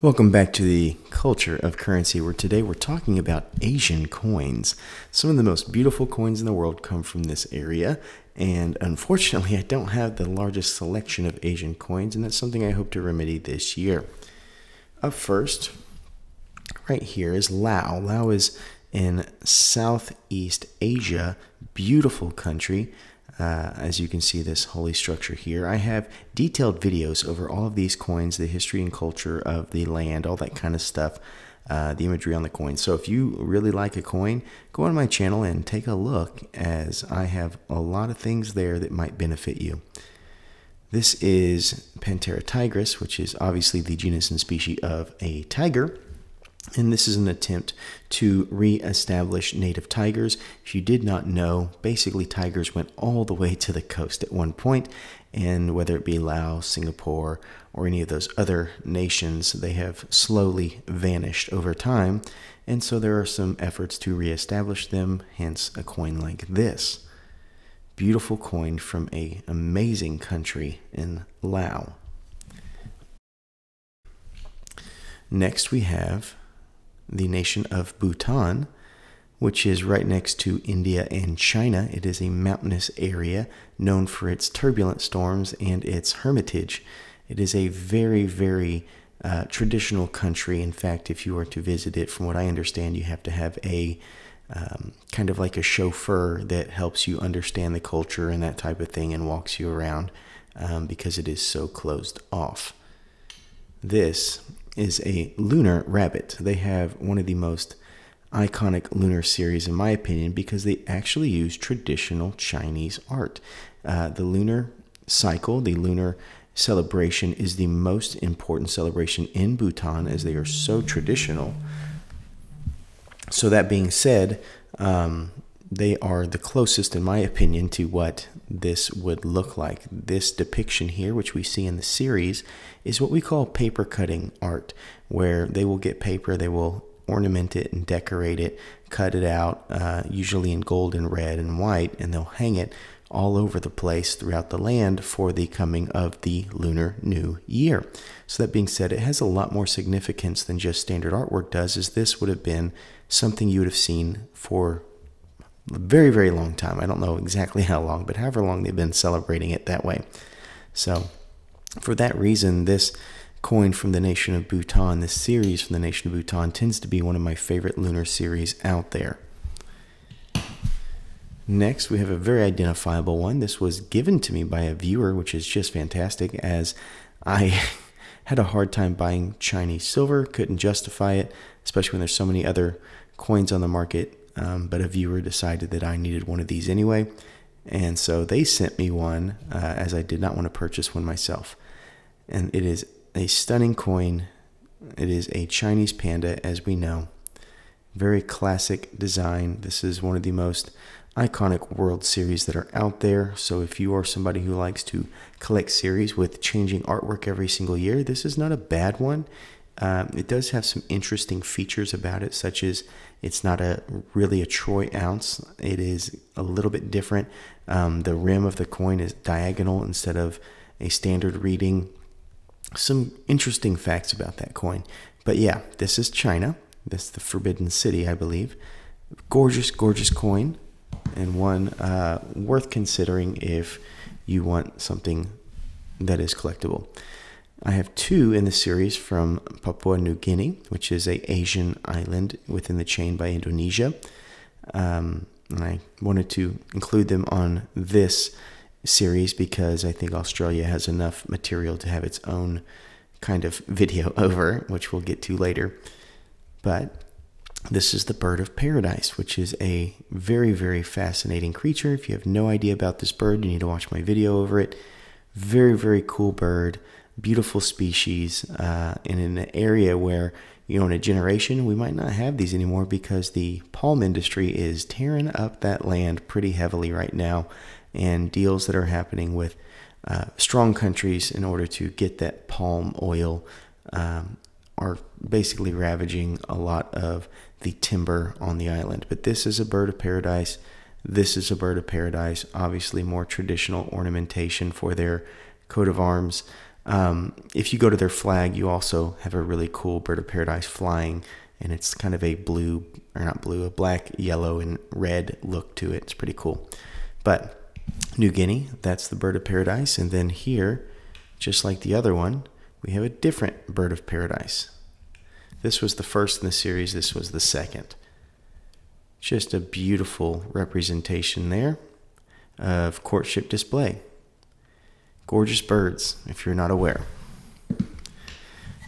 Welcome back to the culture of currency, where today we're talking about Asian coins. Some of the most beautiful coins in the world come from this area, and unfortunately I don't have the largest selection of Asian coins, and that's something I hope to remedy this year. Up first, right here is Laos. Laos is in Southeast Asia, beautiful country. As you can see, this holy structure here. I have detailed videos over all of these coins, the history and culture of the land, all that kind of stuff, the imagery on the coin. So if you really like a coin, go on my channel and take a look, as I have a lot of things there that might benefit you. This is Panthera tigris, which is obviously the genus and species of a tiger. And this is an attempt to re-establish native tigers. If you did not know, basically tigers went all the way to the coast at one point, and whether it be Laos, Singapore, or any of those other nations, they have slowly vanished over time. And so there are some efforts to re-establish them, hence a coin like this. Beautiful coin from an amazing country in Laos. Next we have the nation of Bhutan, which is right next to India and China. It is a mountainous area known for its turbulent storms and its hermitage. It is a very, very traditional country. In fact, if you were to visit it, from what I understand, you have to have a kind of like a chauffeur that helps you understand the culture and that type of thing and walks you around because it is so closed off. This is a lunar rabbit. They have one of the most iconic lunar series, in my opinion, because they actually use traditional Chinese art. The lunar cycle, the lunar celebration, is the most important celebration in Bhutan, as they are so traditional. So that being said, they are the closest, in my opinion, to what this would look like. This depiction here, which we see in the series, is what we call paper cutting art, where they will get paper, they will ornament it and decorate it, cut it out, usually in gold and red and white, and they'll hang it all over the place throughout the land for the coming of the Lunar New Year. So that being said, it has a lot more significance than just standard artwork does, as this would have been something you would have seen for a very, very long time. I don't know exactly how long, but however long they've been celebrating it that way. So for that reason, this coin from the nation of Bhutan, this series from the nation of Bhutan, tends to be one of my favorite lunar series out there. Next, we have a very identifiable one. This was given to me by a viewer, which is just fantastic, as I had a hard time buying Chinese silver, couldn't justify it, especially when there's so many other coins on the market. But a viewer decided that I needed one of these anyway, and so they sent me one, as I did not want to purchase one myself. And it is a stunning coin. It is a Chinese panda, as we know. Very classic design. This is one of the most iconic World Series that are out there. So if you are somebody who likes to collect series with changing artwork every single year, this is not a bad one. It does have some interesting features about it, such as it's not really a troy ounce. It is a little bit different. The rim of the coin is diagonal instead of a standard reading. Some interesting facts about that coin. But yeah, this is China. This is the Forbidden City, I believe. Gorgeous, gorgeous coin, and one worth considering if you want something that is collectible. I have two in the series from Papua New Guinea, which is an Asian island within the chain by Indonesia. And I wanted to include them on this series because I think Australia has enough material to have its own kind of video over, which we'll get to later. But this is the bird of paradise, which is a very, very fascinating creature. If you have no idea about this bird, you need to watch my video over it. Very, very cool bird. Beautiful species, and in an area where, you know, in a generation, we might not have these anymore because the palm industry is tearing up that land pretty heavily right now, and deals that are happening with strong countries in order to get that palm oil are basically ravaging a lot of the timber on the island. But this is a bird of paradise. This is a bird of paradise. Obviously more traditional ornamentation for their coat of arms. If you go to their flag, you also have a really cool bird of paradise flying, and it's kind of a blue, or not blue, a black, yellow, and red look to it. It's pretty cool. But New Guinea, that's the bird of paradise. And then here, just like the other one, we have a different bird of paradise. This was the first in the series. This was the second. Just a beautiful representation there of courtship display. Gorgeous birds, if you're not aware.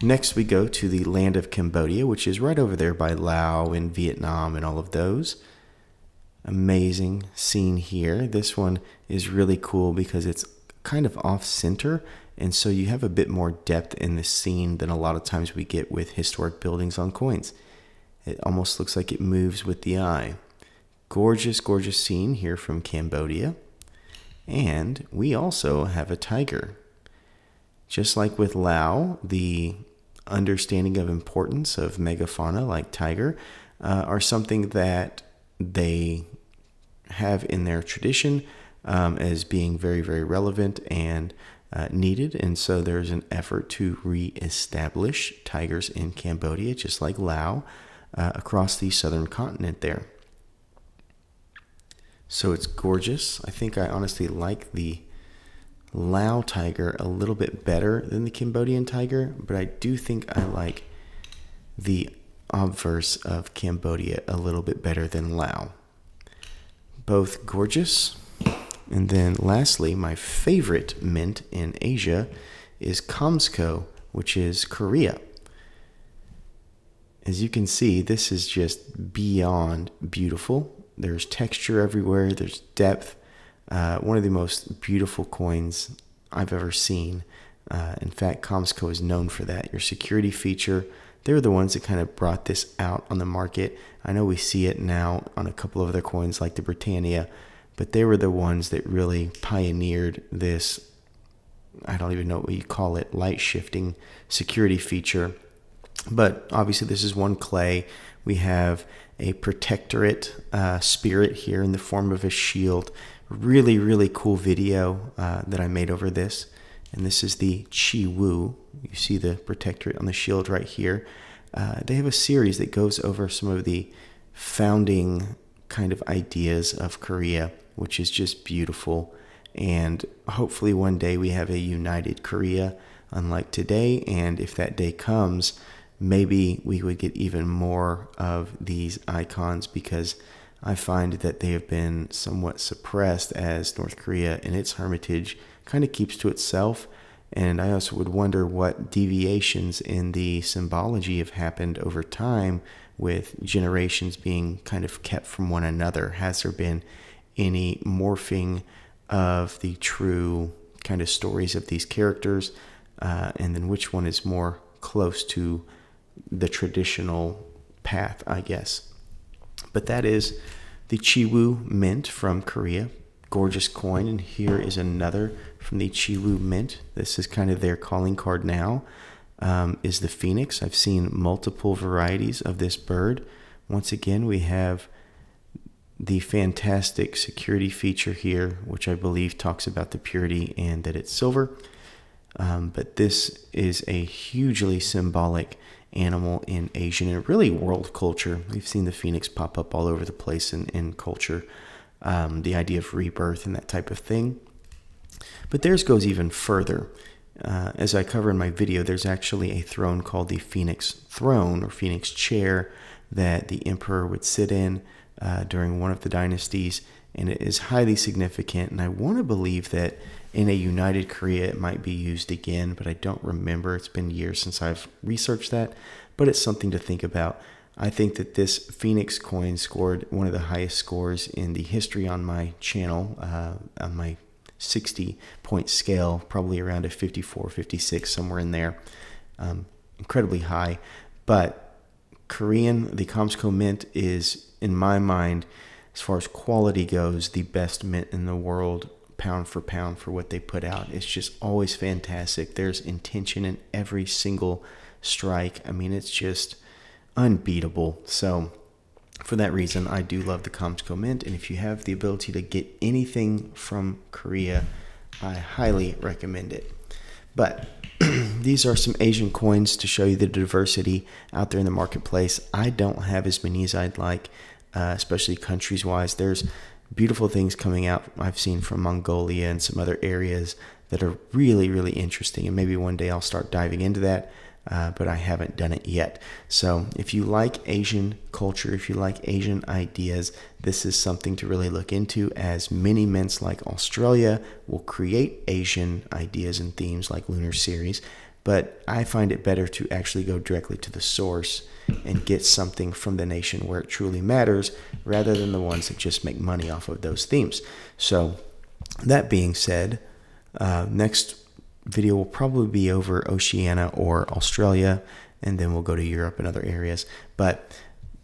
Next, we go to the land of Cambodia, which is right over there by Laos and Vietnam and all of those. Amazing scene here. This one is really cool because it's kind of off-center, and so you have a bit more depth in the scene than a lot of times we get with historic buildings on coins. It almost looks like it moves with the eye. Gorgeous, gorgeous scene here from Cambodia. And we also have a tiger. Just like with Laos, the understanding of importance of megafauna like tiger are something that they have in their tradition as being very, very relevant and needed. And so there's an effort to re-establish tigers in Cambodia, just like Laos, across the southern continent there. So it's gorgeous. I think I honestly like the Lao tiger a little bit better than the Cambodian tiger, but I do think I like the obverse of Cambodia a little bit better than Lao. Both gorgeous. And then lastly, my favorite mint in Asia is Kamsko, which is Korea. As you can see, this is just beyond beautiful. There's texture everywhere. There's depth. One of the most beautiful coins I've ever seen. In fact, Kamsko is known for that. Your security feature, they're the ones that kind of brought this out on the market. I know we see it now on a couple of other coins like the Britannia, but they were the ones that really pioneered this, I don't even know what you call it, light shifting security feature. But obviously this is one clay. We have a protectorate spirit here in the form of a shield. Really, really cool video that I made over this. And this is the Chi Wu. You see the protectorate on the shield right here. They have a series that goes over some of the founding kind of ideas of Korea, which is just beautiful. And hopefully one day we have a united Korea, unlike today. And if that day comes, maybe we would get even more of these icons, because I find that they have been somewhat suppressed as North Korea and its hermitage kind of keeps to itself. And I also would wonder what deviations in the symbology have happened over time with generations being kind of kept from one another. Has there been any morphing of the true kind of stories of these characters? And then which one is more close to the traditional path, I guess. But that is the Chiwoo Mint from Korea. Gorgeous coin. And here is another from the Chiwoo Mint. This is kind of their calling card now, is the Phoenix. I've seen multiple varieties of this bird. Once again, we have the fantastic security feature here, which I believe talks about the purity and that it's silver. But this is a hugely symbolic animal in Asian and really world culture. We've seen the phoenix pop up all over the place in culture, the idea of rebirth and that type of thing. But theirs goes even further. As I cover in my video, there's actually a throne called the Phoenix Throne or Phoenix Chair that the emperor would sit in during one of the dynasties, and it is highly significant. And I want to believe that in a united Korea it might be used again, but I don't remember. It's been years since I've researched that, but it's something to think about. I think that this Phoenix coin scored one of the highest scores in the history on my channel, on my 60-point scale, probably around a 54, 56, somewhere in there. Incredibly high. But Korean, the Kamsko Mint is, in my mind, as far as quality goes, the best mint in the world, pound for pound, for what they put out. It's just always fantastic. There's intention in every single strike. I mean, it's just unbeatable. So for that reason, I do love the Kamsko Mint. And if you have the ability to get anything from Korea, I highly recommend it. But these are some Asian coins to show you the diversity out there in the marketplace. I don't have as many as I'd like, especially countries wise. There's beautiful things coming out I've seen from Mongolia and some other areas that are really, really interesting. And maybe one day I'll start diving into that, but I haven't done it yet. So if you like Asian culture, if you like Asian ideas, this is something to really look into, as many mints like Australia will create Asian ideas and themes like Lunar Series. But I find it better to actually go directly to the source and get something from the nation where it truly matters, rather than the ones that just make money off of those themes. So that being said, next video will probably be over Oceania or Australia, and then we'll go to Europe and other areas. But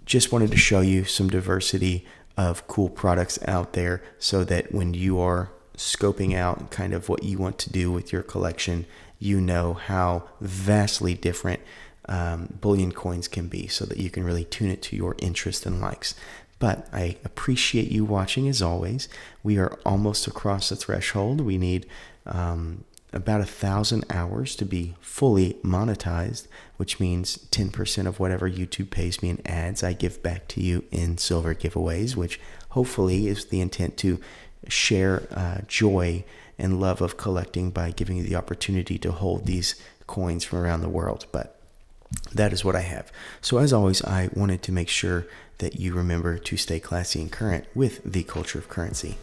just wanted to show you some diversity of cool products out there, so that when you are scoping out kind of what you want to do with your collection, you know how vastly different bullion coins can be, so that you can really tune it to your interest and likes. But I appreciate you watching as always. We are almost across the threshold. We need about 1,000 hours to be fully monetized, which means 10% of whatever YouTube pays me in ads, I give back to you in silver giveaways, which hopefully is the intent to share joy and love of collecting by giving you the opportunity to hold these coins from around the world. But that is what I have. So as always, I wanted to make sure that you remember to stay classy and current with the culture of currency.